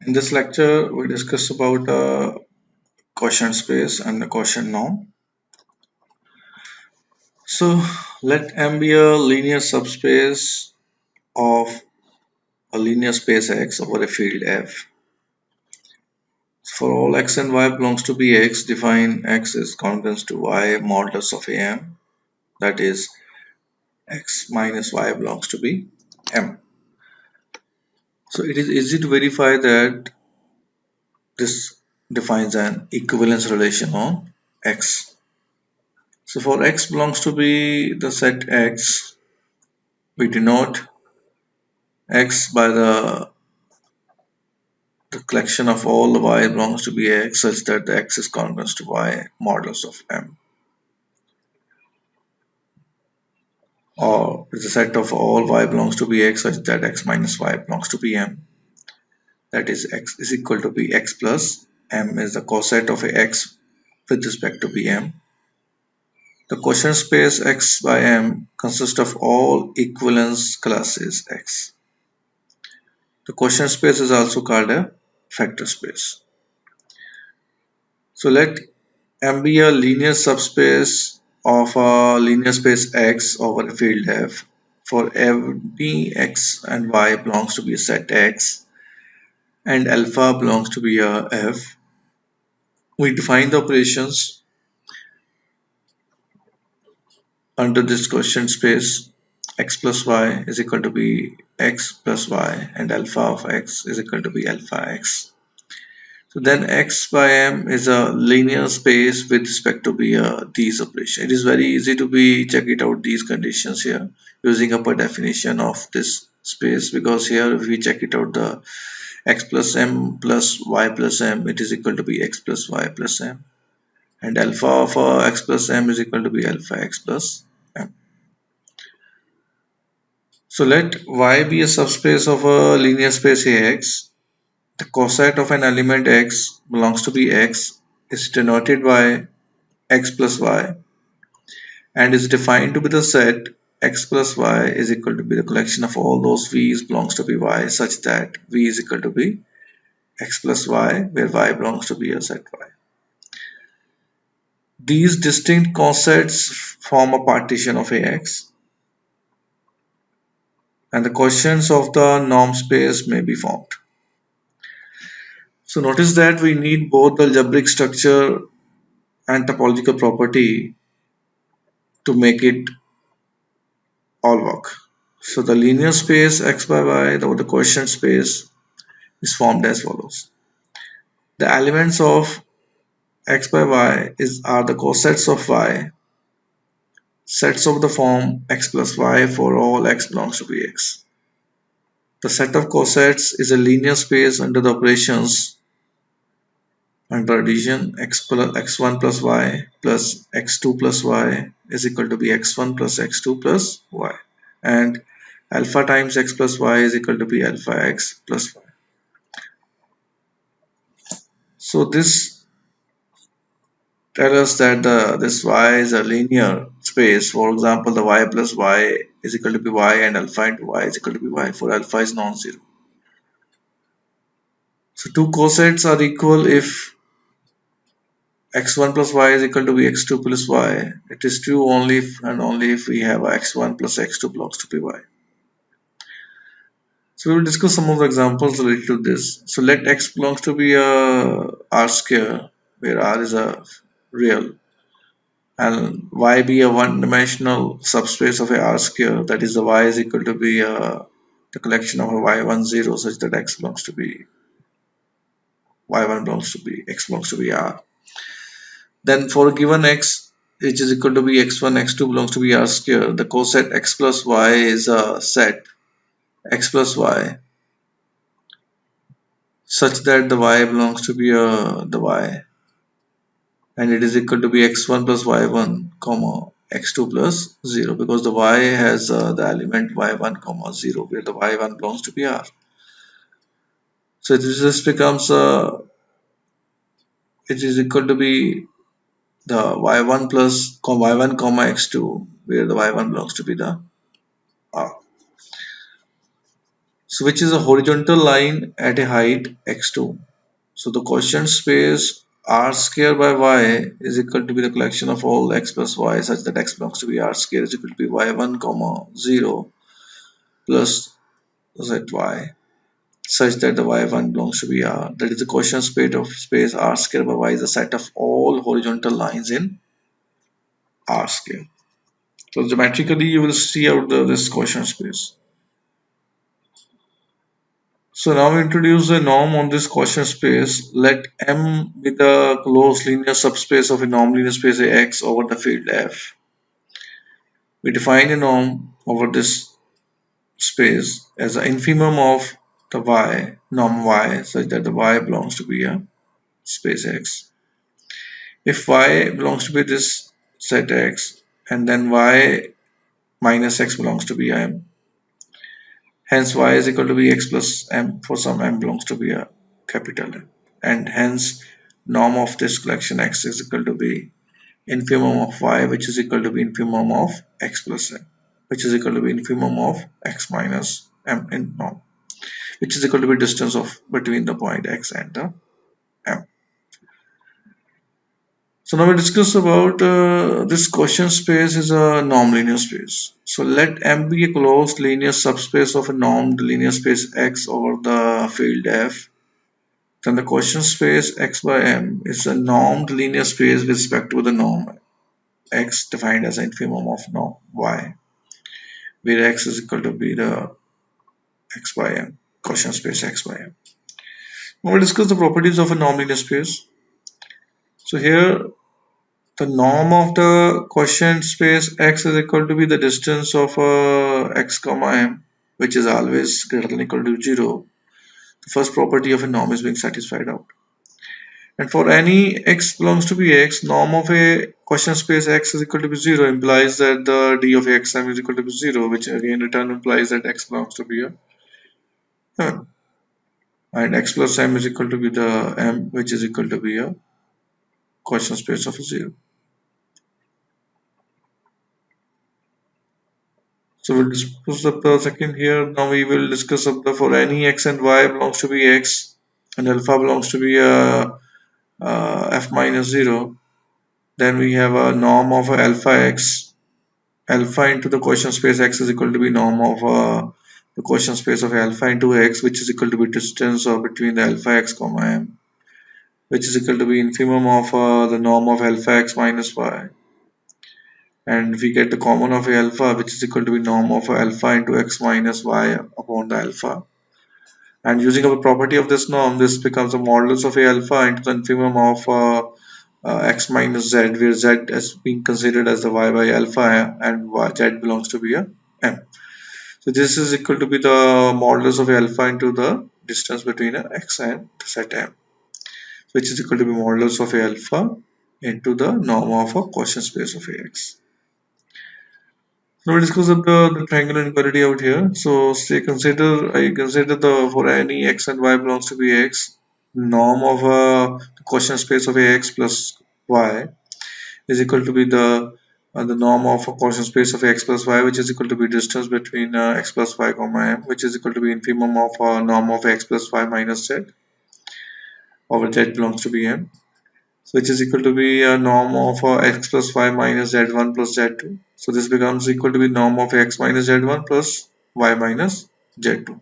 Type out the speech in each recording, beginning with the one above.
In this lecture, we discuss about quotient space and the quotient norm. So let M be a linear subspace of a linear space X over a field F. For all x and y belongs to be X, define X is congruent to Y modulus of AM, that is X minus Y belongs to be M. So it is easy to verify that this defines an equivalence relation on X. So for X belongs to be the set X, we denote X by the collection of all the Y belongs to be X such that the X is congruent to Y modulus of M, or it's a set of all Y belongs to be X such that X minus Y belongs to be M, that is X is equal to be X plus M is the coset of a X with respect to Bm. The quotient space X by M consists of all equivalence classes X. The quotient space is also called a vector space. So let M be a linear subspace of a linear space X over a field F. For every X and Y belongs to be a set X and alpha belongs to be a F, we define the operations under this quotient space. X plus Y is equal to be X plus Y and alpha of X is equal to be alpha X. So then X by M is a linear space with respect to be these operations. It is very easy to be check it out these conditions here using upper definition of this space, because here if we check it out the X plus M plus Y plus M, it is equal to be X plus Y plus M, and alpha of X plus M is equal to be alpha X plus M. So let Y be a subspace of a linear space AX. The coset of an element X belongs to be X is denoted by X plus Y and is defined to be the set X plus Y is equal to be the collection of all those V's belongs to be Y such that V is equal to be X plus Y, where Y belongs to be a set Y. These distinct cosets form a partition of AX, and the quotients of the norm space may be formed. So notice that we need both the algebraic structure and topological property to make it all work. So the linear space X by Y or the quotient space is formed as follows. The elements of X by Y are the cosets of Y, sets of the form X plus Y for all X belongs to be X. The set of cosets is a linear space under the operations under addition x1 plus y plus x2 plus y is equal to be x1 plus x2 plus y, and alpha times x plus y is equal to be alpha x plus y. So this tells us that this y is a linear space. For example, the y plus y is equal to be y and alpha into y is equal to be y, for alpha is non-zero. So two cosets are equal if x1 plus y is equal to be x2 plus y. It is true only if and only if we have x1 plus x2 belongs to be y. So we will discuss some of the examples related to this. So let x belongs to be a r square, where r is a real, and y be a one-dimensional subspace of a r square, that is the y is equal to be the collection of a y10 such that x belongs to be y1 belongs to be x belongs to be r. Then for a given x which is equal to be x1 x2 belongs to be r square, the coset x plus y is a set x plus y such that the y belongs to be the y, and it is equal to be x1 plus y1 comma x2 plus 0, because the y has the element y1 comma 0 where the y1 belongs to be r. So this becomes it is equal to be the y1 plus y1 comma x2 where the y1 belongs to be the r. So which is a horizontal line at a height x2. So the quotient space r square by y is equal to be the collection of all x plus y such that x belongs to be r square is equal to be y1 comma 0 plus zy such that the y1 belongs to be r. That is the quotient space r square by y is a set of all horizontal lines in r square. So geometrically you will see out this quotient space. So now we introduce a norm on this quotient space. Let M be the closed linear subspace of a norm linear space X over the field F. We define a norm over this space as the infimum of the Y, norm Y, such that the Y belongs to be a space X. If Y belongs to be this set X, and then Y minus X belongs to be M, hence y is equal to be x plus m for some m belongs to be a capital M. And hence norm of this collection x is equal to be infimum of y which is equal to be infimum of x plus m which is equal to be infimum of x minus m in norm which is equal to be distance of between the point x and the m. So now we discuss about this quotient space is a norm linear space. So let M be a closed linear subspace of a normed linear space X over the field F. Then the quotient space X by M is a normed linear space with respect to the norm X defined as an infimum of norm Y, where X is equal to be the X by M, quotient space X by M. Now we'll discuss the properties of a norm linear space. So here the norm of the quotient space x is equal to be the distance of x comma m, which is always greater than or equal to 0. The first property of a norm is being satisfied out. And for any x belongs to be x, norm of a quotient space x is equal to be 0 implies that the d of xm is equal to be 0, which again return implies that x belongs to be a m. And x plus m is equal to be the m, which is equal to be a quotient space of 0. So we'll discuss of the second here. Now we will discuss of the for any x and y belongs to be x and alpha belongs to be f minus 0. Then we have a norm of alpha x. Alpha into the quotient space x is equal to be norm of the quotient space of alpha into x, which is equal to be distance between the alpha x comma m, which is equal to be infimum of the norm of alpha x minus y. And we get the common of alpha which is equal to be norm of alpha into x minus y upon the alpha, and using a property of this norm this becomes a modulus of alpha into the infimum of x minus z, where z is being considered as the y by alpha and z belongs to be a m. So this is equal to be the modulus of alpha into the distance between x and set m, which is equal to be modulus of alpha into the norm of a quotient space of ax. Now we discuss the triangular inequality out here. So say I consider the for any x and y belongs to be x, norm of the quotient space of ax plus y is equal to be the norm of a quotient space of x plus y, which is equal to be distance between x plus y comma m, which is equal to be infimum of norm of x plus y minus z over z belongs to be m, which is equal to be a norm of x plus y minus z1 plus z2. So this becomes equal to be norm of x minus z1 plus y minus z2.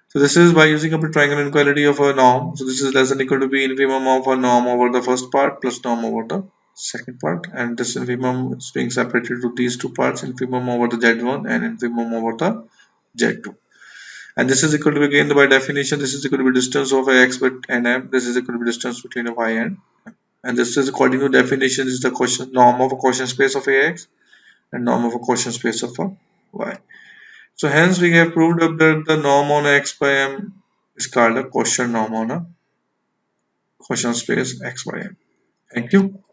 So this is by using up a triangle inequality of a norm. So this is less than equal to be infimum of a norm over the first part plus norm over the second part, and this infimum is being separated to these two parts, infimum over the z1 and infimum over the z2. And this is equal to be, again by definition, this is equal to be distance of x and m. This is equal to be distance between a y and this is according to definition is the quotient norm of a quotient space of ax and norm of a quotient space of a y. So hence we have proved up that the norm on x by m is called a quotient norm on a quotient space x by m. Thank you.